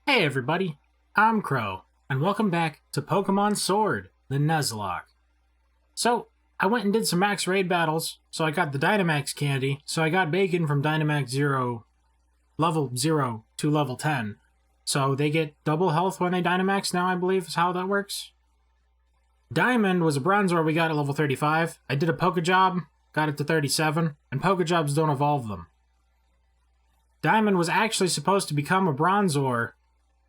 Hey everybody, I'm Crow, and welcome back to Pokemon Sword, the Nuzlocke. So, I went and did some max raid battles, so I got the Dynamax candy, so I got Bacon from Dynamax 0, level 0 to level 10. So they get double health when they Dynamax now, I believe is how that works. Diamond was a Bronzor we got at level 35. I did a Pokejob, got it to 37, and Pokejobs don't evolve them. Diamond was actually supposed to become a Bronzor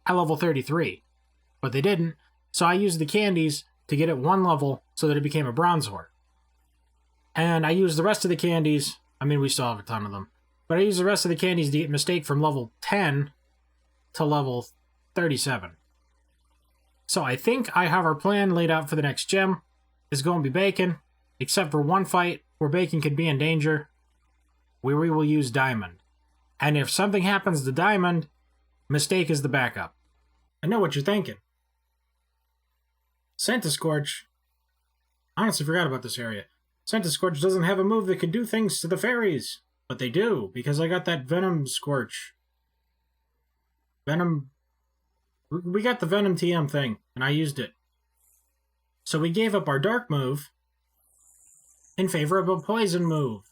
at level 33, but they didn't, so I used the candies to get it one level so that it became a Bronzor. And I used the rest of the candies, we still have a ton of them, but I used the rest of the candies to get Mistake from level 10 to level 37. So I think I have our plan laid out for the next gym. It's going to be Bacon, except for one fight where Bacon could be in danger, where we will use Diamond. And if something happens to Diamond, Mistake is the backup. I know what you're thinking. Scorch. I honestly forgot about this area. Scorch doesn't have a move that can do things to the fairies. But they do, because I got that Venom Scorch. We got the Venom TM thing, and I used it. So we gave up our Dark move in favor of a Poison move.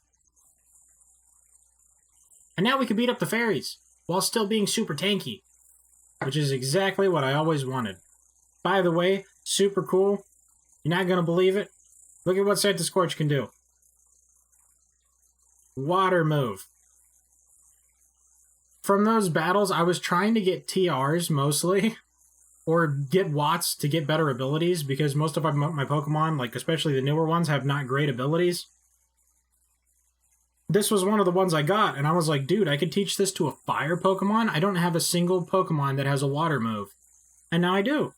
And now we can beat up the fairies, while still being super tanky. Which is exactly what I always wanted. By the way, super cool. You're not going to believe it. Look at what Scorch can do. Water move. From those battles, I was trying to get TRs mostly. Or get Watts to get better abilities. Because most of my Pokemon, like especially the newer ones, have not great abilities. This was one of the ones I got, and I was like, dude, I could teach this to a fire Pokemon? I don't have a single Pokemon that has a water move. And now I do.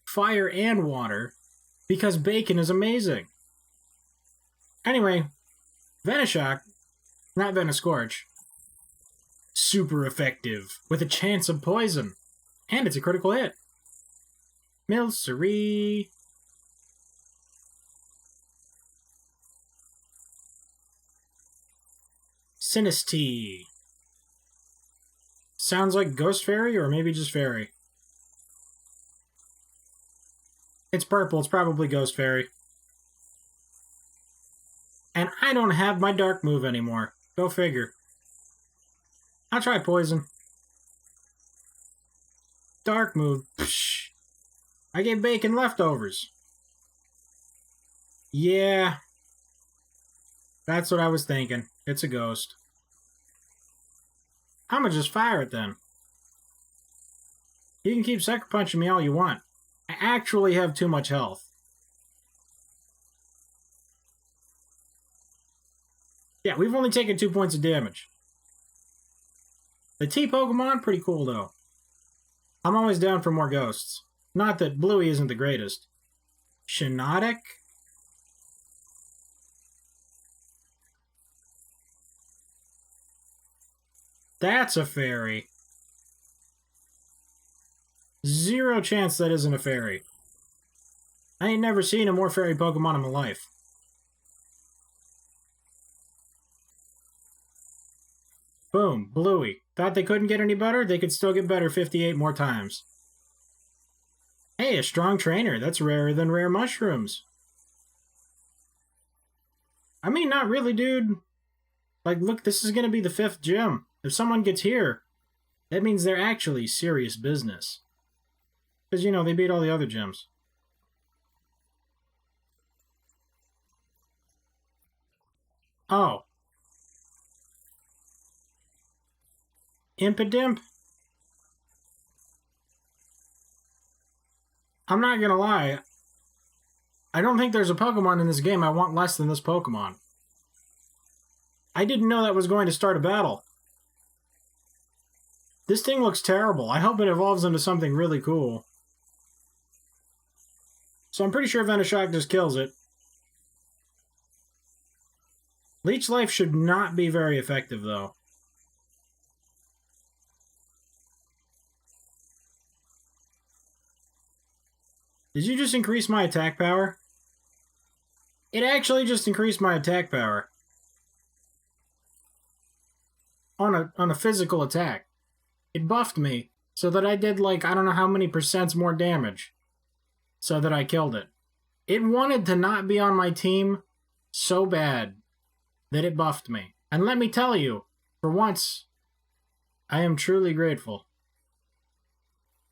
Fire and water, because Bacon is amazing. Anyway, Venoshock, not Venoscorch, super effective, with a chance of poison. And it's a critical hit. Milcery. Sinistea. Sounds like Ghost Fairy, or maybe just Fairy. It's purple, it's probably Ghost Fairy. And I don't have my Dark move anymore. Go figure. I'll try Poison. Dark move. Psh. I gave Bacon leftovers. Yeah. That's what I was thinking. It's a ghost. I'm gonna just fire it then. You can keep sucker punching me all you want. I actually have too much health. Yeah, we've only taken 2 points of damage. The T-Pokemon, pretty cool though. I'm always down for more ghosts. Not that Bluey isn't the greatest. Shiinotic? That's a fairy. Zero chance that isn't a fairy. I ain't never seen a more fairy Pokemon in my life. Boom, Bluey. Thought they couldn't get any better? They could still get better 58 more times. Hey, a strong trainer. That's rarer than rare mushrooms. Not really, dude. Like, look, this is gonna be the 5th gym. If someone gets here, that means they're actually serious business. Because, they beat all the other gyms. Oh. Impidimp? I'm not gonna lie. I don't think there's a Pokemon in this game I want less than this Pokemon. I didn't know that was going to start a battle. This thing looks terrible. I hope it evolves into something really cool. So I'm pretty sure Venoshock just kills it. Leech Life should not be very effective, though. Did you just increase my attack power? It actually just increased my attack power. On a physical attack. It buffed me so that I did like, I don't know how many percents more damage, so that I killed it. It wanted to not be on my team so bad that it buffed me. And let me tell you, for once, I am truly grateful.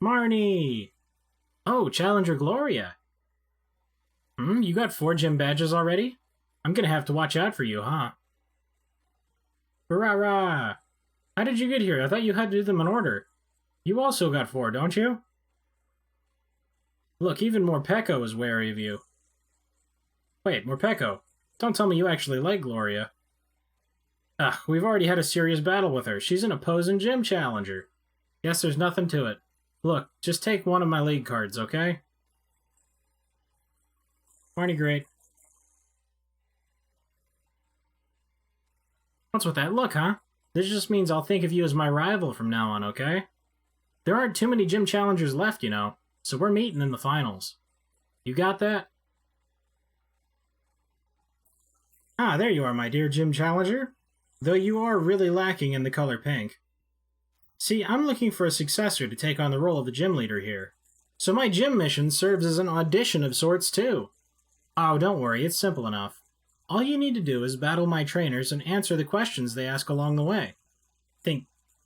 Marnie! Oh, Challenger Gloria. You got 4 gym badges already? I'm gonna have to watch out for you, huh? Hurrah! How did you get here? I thought you had to do them in order. You also got 4, don't you? Look, even Morpeko is wary of you. Wait, Morpeko, don't tell me you actually like Gloria. We've already had a serious battle with her. She's an opposing gym challenger. Guess there's nothing to it. Look, just take one of my league cards, okay? Marnie, great. What's with that look, huh? This just means I'll think of you as my rival from now on, okay? There aren't too many gym challengers left, you know, so we're meeting in the finals. You got that? Ah, there you are, my dear gym challenger. Though you are really lacking in the color pink. See, I'm looking for a successor to take on the role of the gym leader here. So my gym mission serves as an audition of sorts, too. Oh, don't worry, it's simple enough. All you need to do is battle my trainers and answer the questions they ask along the way. Think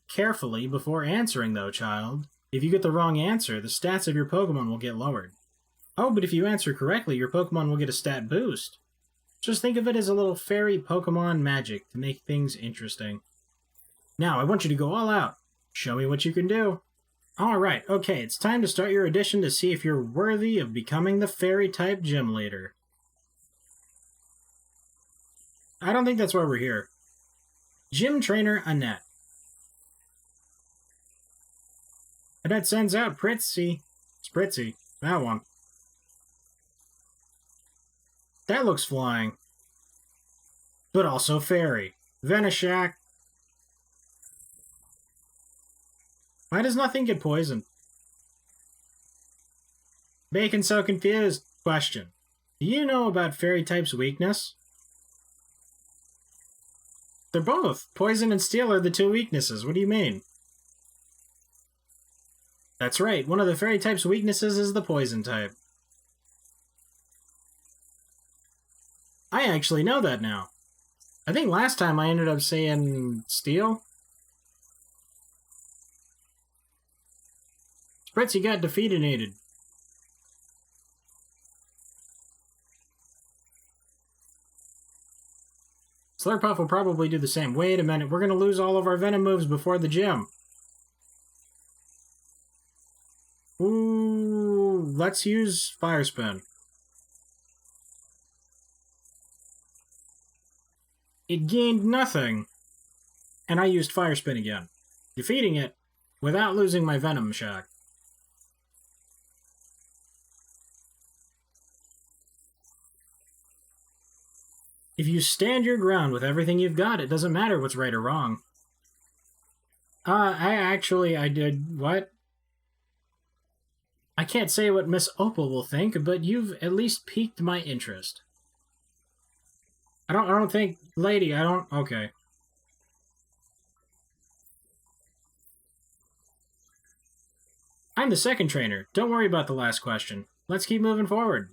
carefully before answering, though, child. If you get the wrong answer, the stats of your Pokemon will get lowered. Oh, but if you answer correctly, your Pokemon will get a stat boost. Just think of it as a little fairy Pokemon magic to make things interesting. Now, I want you to go all out. Show me what you can do. Alright, okay, it's time to start your audition to see if you're worthy of becoming the fairy-type gym leader. I don't think that's why we're here. Gym Trainer Annette. Annette sends out Pritzy. Spritzy. That one. That looks flying. But also fairy. Venushak. Why does nothing get poisoned? Bacon's so confused. Question. Do you know about fairy type's weakness? They're both. Poison and steel are the 2 weaknesses. What do you mean? That's right. One of the fairy type's weaknesses is the poison type. I actually know that now. I think last time I ended up saying steel. Spritzy got defeated. Slurpuff will probably do the same. Wait a minute, we're gonna lose all of our Venom moves before the gym. Ooh, let's use Fire Spin. It gained nothing, and I used Fire Spin again, defeating it without losing my Venom Shock. If you stand your ground with everything you've got, it doesn't matter what's right or wrong. I did what? I can't say what Miss Opal will think, but you've at least piqued my interest. I don't think, lady, okay. I'm the second trainer. Don't worry about the last question. Let's keep moving forward.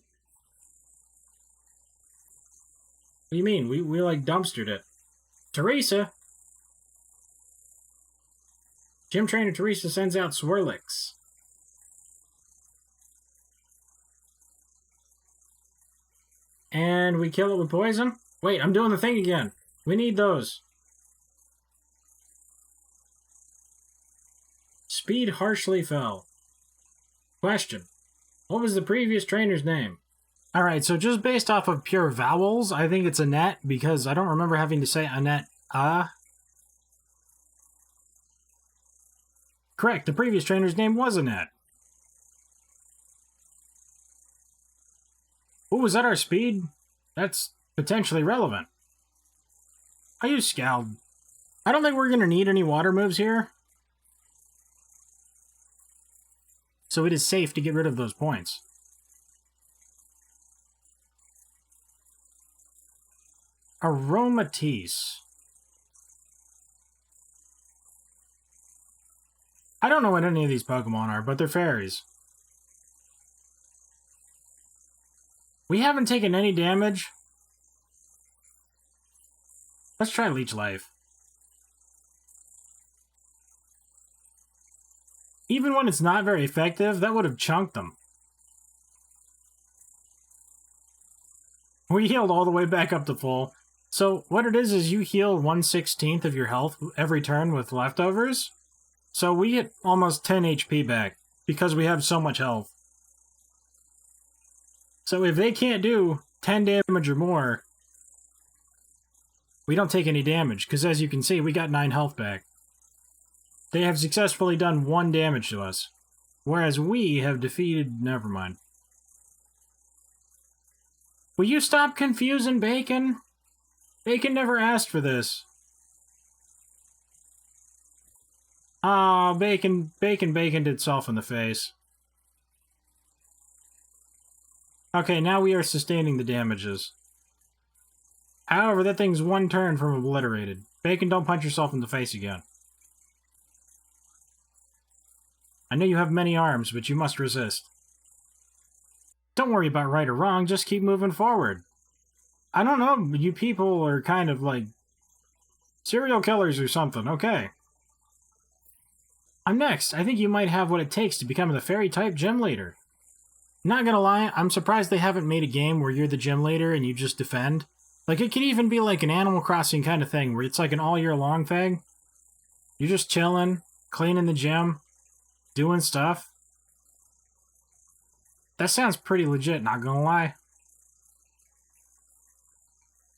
What do you mean? We like dumpstered it. Teresa! Gym trainer Teresa sends out Swirlix. And we kill it with poison? Wait, I'm doing the thing again. We need those. Speed harshly fell. Question. What was the previous trainer's name? Alright, so just based off of pure vowels, I think it's Annette, because I don't remember having to say Annette, Correct, the previous trainer's name was Annette. Ooh, was that our speed? That's potentially relevant. I use Scald. I don't think we're going to need any water moves here. So it is safe to get rid of those points. Aromatisse. I don't know what any of these Pokemon are, but they're fairies. We haven't taken any damage. Let's try Leech Life. Even when it's not very effective, that would have chunked them. We healed all the way back up to full. So what it is you heal 1/16 of your health every turn with leftovers. So we get almost 10 HP back because we have so much health. So if they can't do 10 damage or more, we don't take any damage, because as you can see, we got 9 health back. They have successfully done 1 damage to us, whereas we have defeated... Never mind. Will you stop confusing Bacon? Bacon never asked for this. Aw, Bacon baconed itself in the face. Okay, now we are sustaining the damages. However, that thing's 1 turn from obliterated. Bacon, don't punch yourself in the face again. I know you have many arms, but you must resist. Don't worry about right or wrong, just keep moving forward. I don't know, you people are kind of like serial killers or something, okay. I'm next. I think you might have what it takes to become the fairy-type gym leader. Not gonna lie, I'm surprised they haven't made a game where you're the gym leader and you just defend. Like, it could even be like an Animal Crossing kind of thing, where it's like an all-year-long thing. You're just chilling, cleaning the gym, doing stuff. That sounds pretty legit, not gonna lie.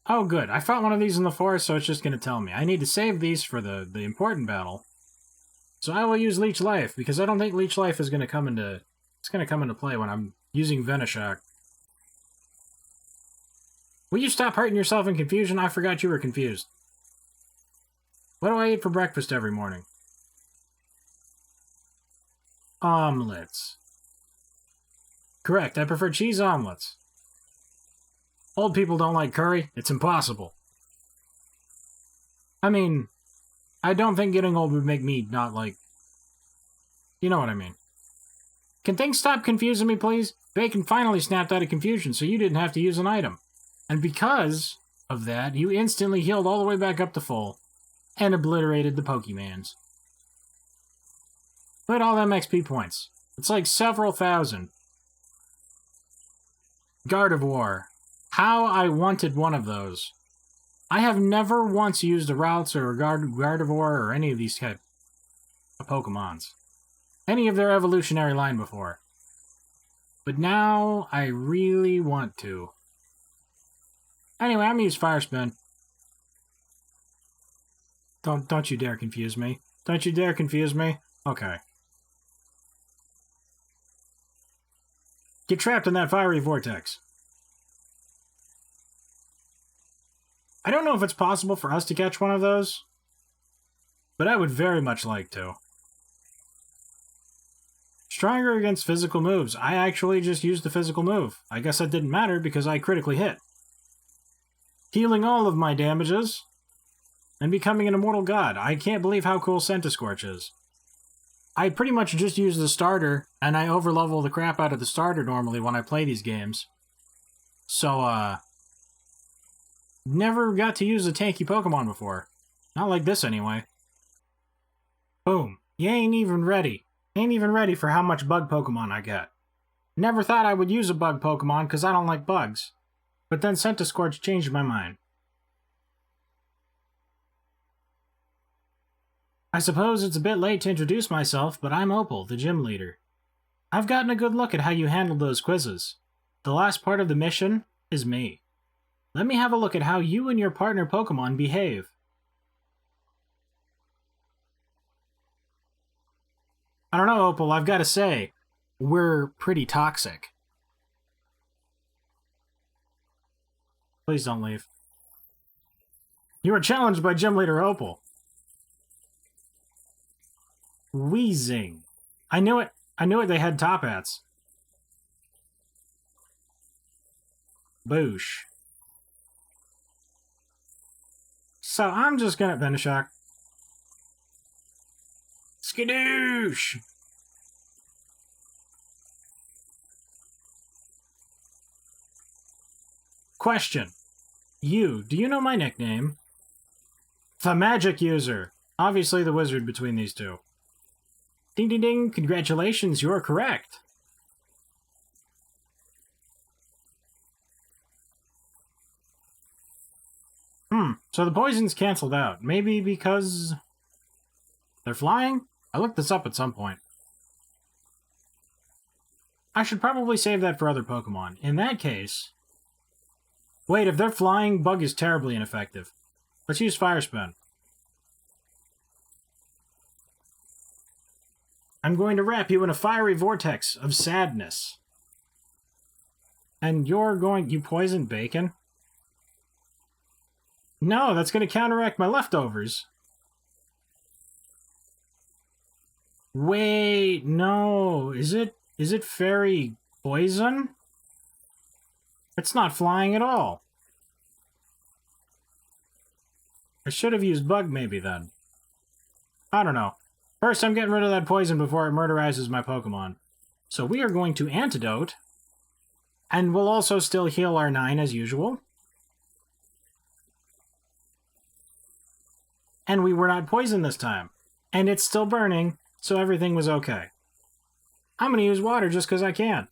Oh, good. I fought one of these in the forest, so it's just gonna tell me. I need to save these for the important battle. So I will use Leech Life, because I don't think Leech Life is gonna come into... It's gonna come into play when I'm using Venoshock. Will you stop hurting yourself in confusion? I forgot you were confused. What do I eat for breakfast every morning? Omelets. Correct, I prefer cheese omelets. Old people don't like curry. It's impossible. I mean, I don't think getting old would make me not like... You know what I mean. Can things stop confusing me, please? Bacon finally snapped out of confusion, so you didn't have to use an item. And because of that, you instantly healed all the way back up to full, and obliterated the Pokemans. Look at all them XP points. It's like several thousand. Gardevoir. How I wanted one of those. I have never once used a Routes or a Gardevoir or any of these type of Pokemons. Any of their evolutionary line before. But now, I really want to. Anyway, I'm gonna use Fire Spin. Don't you dare confuse me. Don't you dare confuse me. Okay. Get trapped in that fiery vortex. I don't know if it's possible for us to catch one of those, but I would very much like to. Stronger against physical moves. I actually just used the physical move. I guess that didn't matter because I critically hit. Healing all of my damages, and becoming an immortal god. I can't believe how cool Centiskorch is. I pretty much just use the starter, and I overlevel the crap out of the starter normally when I play these games. So, never got to use a tanky Pokemon before. Not like this, anyway. Boom. You ain't even ready. Ain't even ready for how much bug Pokemon I got. Never thought I would use a bug Pokemon because I don't like bugs. But then Centiskorch changed my mind. I suppose it's a bit late to introduce myself, but I'm Opal, the gym leader. I've gotten a good look at how you handled those quizzes. The last part of the mission is me. Let me have a look at how you and your partner Pokemon behave. I don't know, Opal, I've got to say, we're pretty toxic. Please don't leave. You are challenged by Gym Leader Opal. Wheezing. I knew it. I knew it, they had top hats. Boosh. So I'm just gonna Venoshock. Skadoosh! Question. Do you know my nickname? The magic user. Obviously the wizard between these two. Ding ding ding, congratulations, you're correct. So the poison's cancelled out. Maybe because they're flying? I looked this up at some point. I should probably save that for other Pokemon. In that case... Wait, if they're flying, Bug is terribly ineffective. Let's use Fire Spin. I'm going to wrap you in a fiery vortex of sadness. And you poisoned bacon? No, that's going to counteract my leftovers. Wait, no. Is it fairy poison? It's not flying at all. I should have used Bug maybe then. I don't know. First, I'm getting rid of that poison before it murderizes my Pokemon. So we are going to Antidote. And we'll also still heal our 9 as usual. And we were not poisoned this time. And it's still burning, so everything was okay. I'm going to use water just because I can.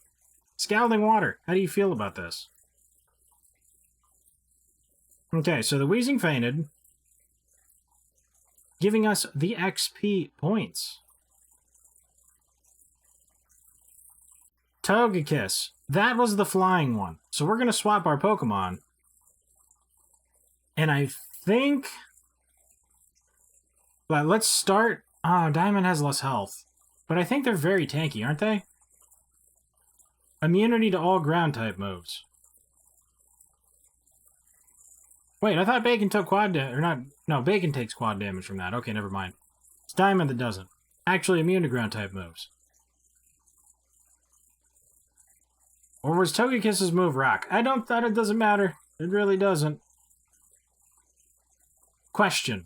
Scalding water. How do you feel about this? Okay, so the Wheezing fainted, giving us the XP points. Togekiss. That was the flying one. So we're going to swap our Pokemon. And I think... But let's start... Oh, Diamond has less health. But I think they're very tanky, aren't they? Immunity to all ground-type moves. Wait, I thought Bacon took quad damage, or not... No, Bacon takes quad damage from that. Okay, never mind. It's Diamond that doesn't. Actually immune to ground-type moves. Or was Togekiss's move Rock? I don't thought it doesn't matter. It really doesn't. Question.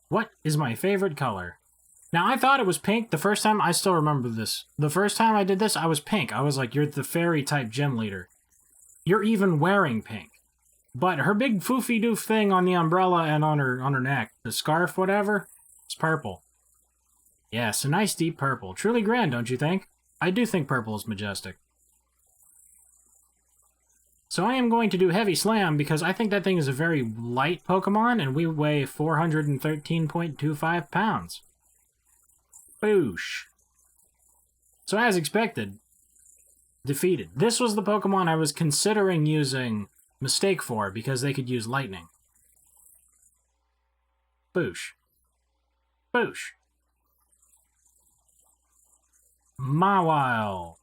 What is my favorite color? Now, I thought it was pink the first time. I still remember this. The first time I did this, I was pink. I was like, you're the fairy-type gym leader. You're even wearing pink. But her big foofy-doof thing on the umbrella and on her neck, the scarf, whatever, it's purple. Yes, a nice deep purple. Truly grand, don't you think? I do think purple is majestic. So I am going to do Heavy Slam because I think that thing is a very light Pokemon and we weigh 413.25 pounds. Boosh. So as expected, defeated. This was the Pokemon I was considering using Mistake for because they could use Lightning. Boosh. Boosh. Mawile.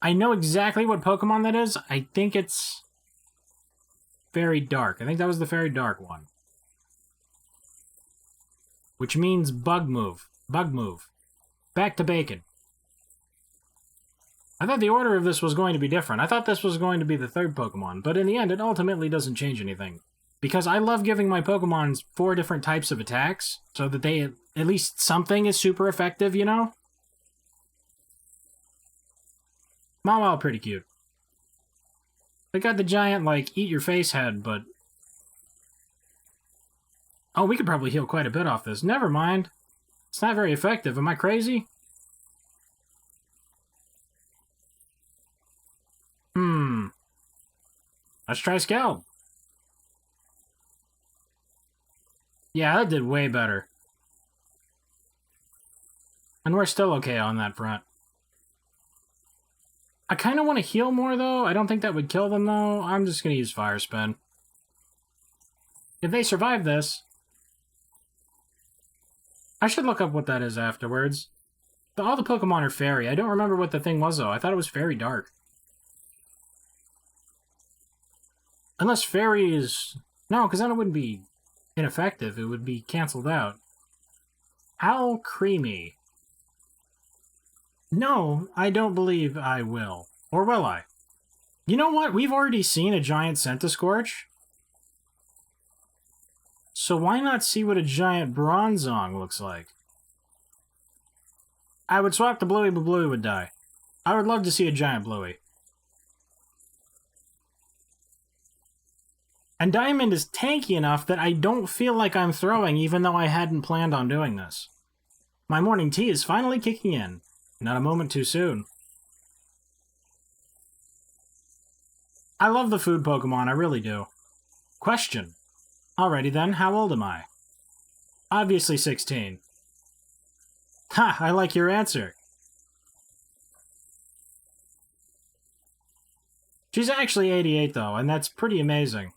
I know exactly what Pokemon that is. I think it's Fairy Dark. I think that was the Fairy Dark one. Which means Bug Move. Bug Move. Back to Bacon. I thought the order of this was going to be different. I thought this was going to be the third Pokemon, but in the end, it ultimately doesn't change anything. Because I love giving my Pokemons 4 different types of attacks, so that they, at least something is super effective, you know? Mawile pretty cute. They got the giant, like, eat-your-face head, but... Oh, we could probably heal quite a bit off this. Never mind. It's not very effective. Am I crazy? Let's try Scald. Yeah, that did way better. And we're still okay on that front. I kind of want to heal more, though. I don't think that would kill them, though. I'm just going to use Fire Spin. If they survive this... I should look up what that is afterwards. But all the Pokemon are Fairy. I don't remember what the thing was, though. I thought it was Fairy Dark. Unless Fairy is... No, because then it wouldn't be ineffective. It would be cancelled out. How creamy. No, I don't believe I will. Or will I? You know what? We've already seen a giant Centiskorch. So why not see what a giant Bronzong looks like? I would swap the Bluey, but Bluey would die. I would love to see a giant Bluey. And Diamond is tanky enough that I don't feel like I'm throwing even though I hadn't planned on doing this. My morning tea is finally kicking in. Not a moment too soon. I love the food Pokemon, I really do. Question. Alrighty then, how old am I? Obviously 16. Ha, I like your answer. She's actually 88 though, and that's pretty amazing.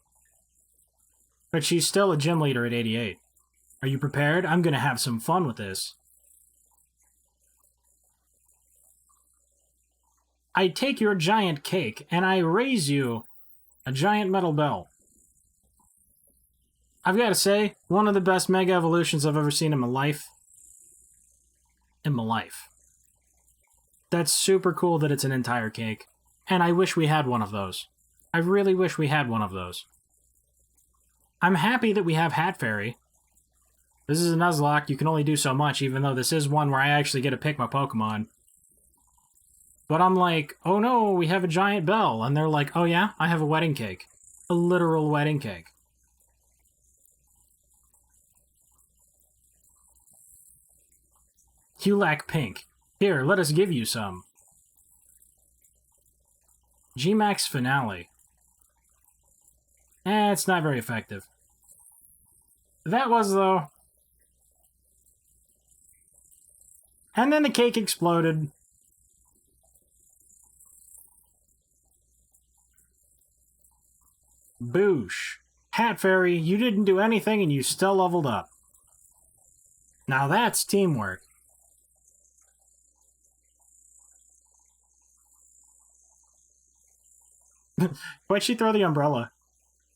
But she's still a gym leader at 88. Are you prepared? I'm gonna have some fun with this. I take your giant cake, and I raise you a giant metal bell. I've got to say, one of the best Mega Evolutions I've ever seen in my life. That's super cool that it's an entire cake. And I wish we had one of those. I really wish we had one of those. I'm happy that we have Hat Fairy. This is a Nuzlocke, you can only do so much, even though this is one where I actually get to pick my Pokemon. But I'm like, oh no, we have a giant bell. And they're like, oh yeah, I have a wedding cake. A literal wedding cake. You lack pink. Here, let us give you some. G-Max Finale. It's not very effective. That was, though. And then the cake exploded. Boosh. Hat Fairy, you didn't do anything and you still leveled up. Now that's teamwork. Why'd she throw the umbrella?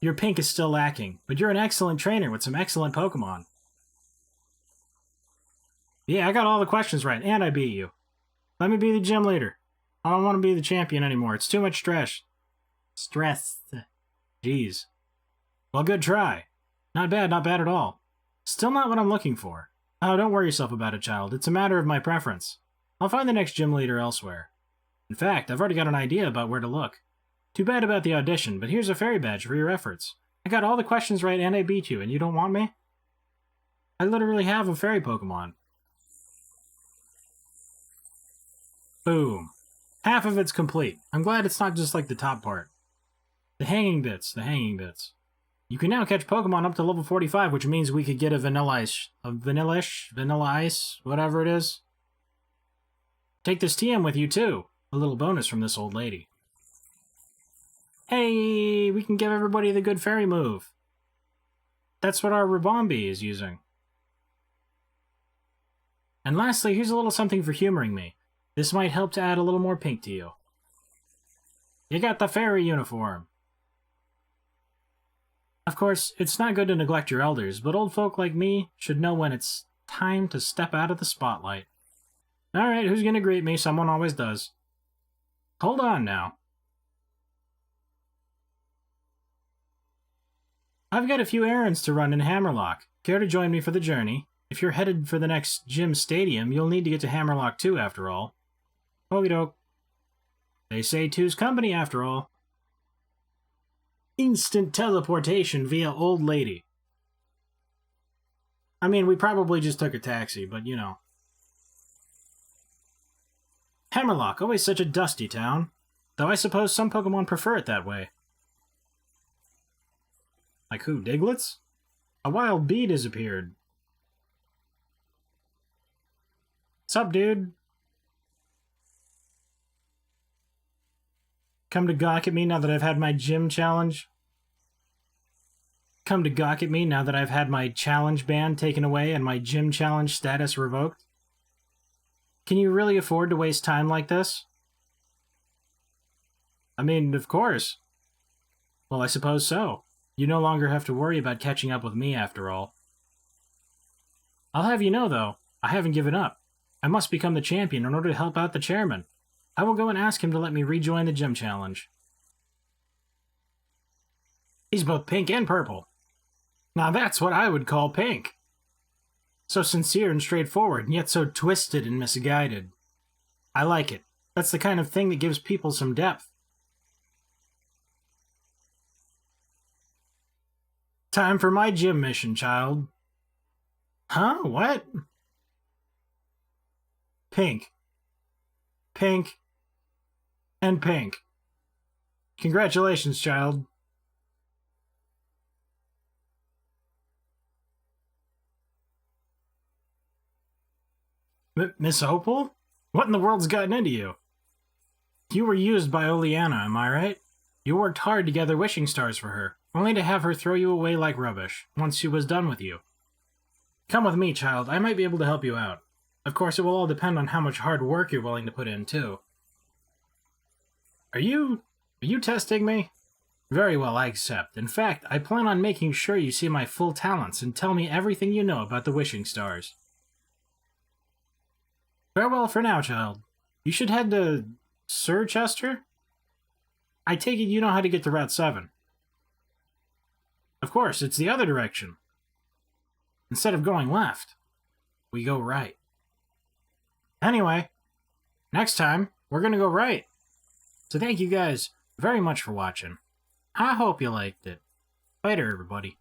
Your pink is still lacking, but you're an excellent trainer with some excellent Pokemon. Yeah, I got all the questions right, and I beat you. Let me be the gym leader. I don't want to be the champion anymore. It's too much stress. Jeez. Well, good try. Not bad at all. Still not what I'm looking for. Oh, don't worry yourself about it, child. It's a matter of my preference. I'll find the next gym leader elsewhere. In fact, I've already got an idea about where to look. Too bad about the audition, but here's a fairy badge for your efforts. I got all the questions right and I beat you, and you don't want me? I literally have a fairy Pokemon. Boom. Half of it's complete. I'm glad it's not just like the top part. The hanging bits. You can now catch Pokemon up to level 45, which means we could get a Vanilla Ice, whatever it is. Take this TM with you too. A little bonus from this old lady. Hey, we can give everybody the good fairy move. That's what our Ribombee is using. And lastly, here's a little something for humoring me. This might help to add a little more pink to you. You got the fairy uniform. Of course, it's not good to neglect your elders, but old folk like me should know when it's time to step out of the spotlight. Alright, who's gonna greet me? Someone always does. Hold on now. I've got a few errands to run in Hammerlock. Care to join me for the journey? If you're headed for the next gym stadium, you'll need to get to Hammerlock 2 after all. Okie doke. They say two's company after all. Instant teleportation via old lady. I mean, we probably just took a taxi, but you know. Hammerlock, always such a dusty town. Though I suppose some Pokemon prefer it that way. Like who, Digletts? A wild bee disappeared. Sup, dude? Come to gawk at me now that I've had my gym challenge? Come to gawk at me now that I've had my challenge ban taken away and my gym challenge status revoked? Can you really afford to waste time like this? I mean, of course. Well, I suppose so. You no longer have to worry about catching up with me, after all. I'll have you know, though, I haven't given up. I must become the champion in order to help out the chairman. I will go and ask him to let me rejoin the gym challenge. He's both pink and purple. Now that's what I would call pink. So sincere and straightforward, and yet so twisted and misguided. I like it. That's the kind of thing that gives people some depth. Time for my gym mission, child. Huh? What? Pink. Pink. And pink. Congratulations, child. Miss Opal? What in the world's gotten into you? You were used by Oleana, am I right? You worked hard to gather wishing stars for her, only to have her throw you away like rubbish, once she was done with you. Come with me, child. I might be able to help you out. Of course, it will all depend on how much hard work you're willing to put in, too. Are you testing me? Very well, I accept. In fact, I plan on making sure you see my full talents and tell me everything you know about the wishing stars. Farewell for now, child. You should head to Sir Chester? I take it you know how to get to Route 7. Of course, it's the other direction. Instead of going left, we go right. Anyway, next time, we're gonna go right. So thank you guys very much for watching. I hope you liked it. Later, everybody.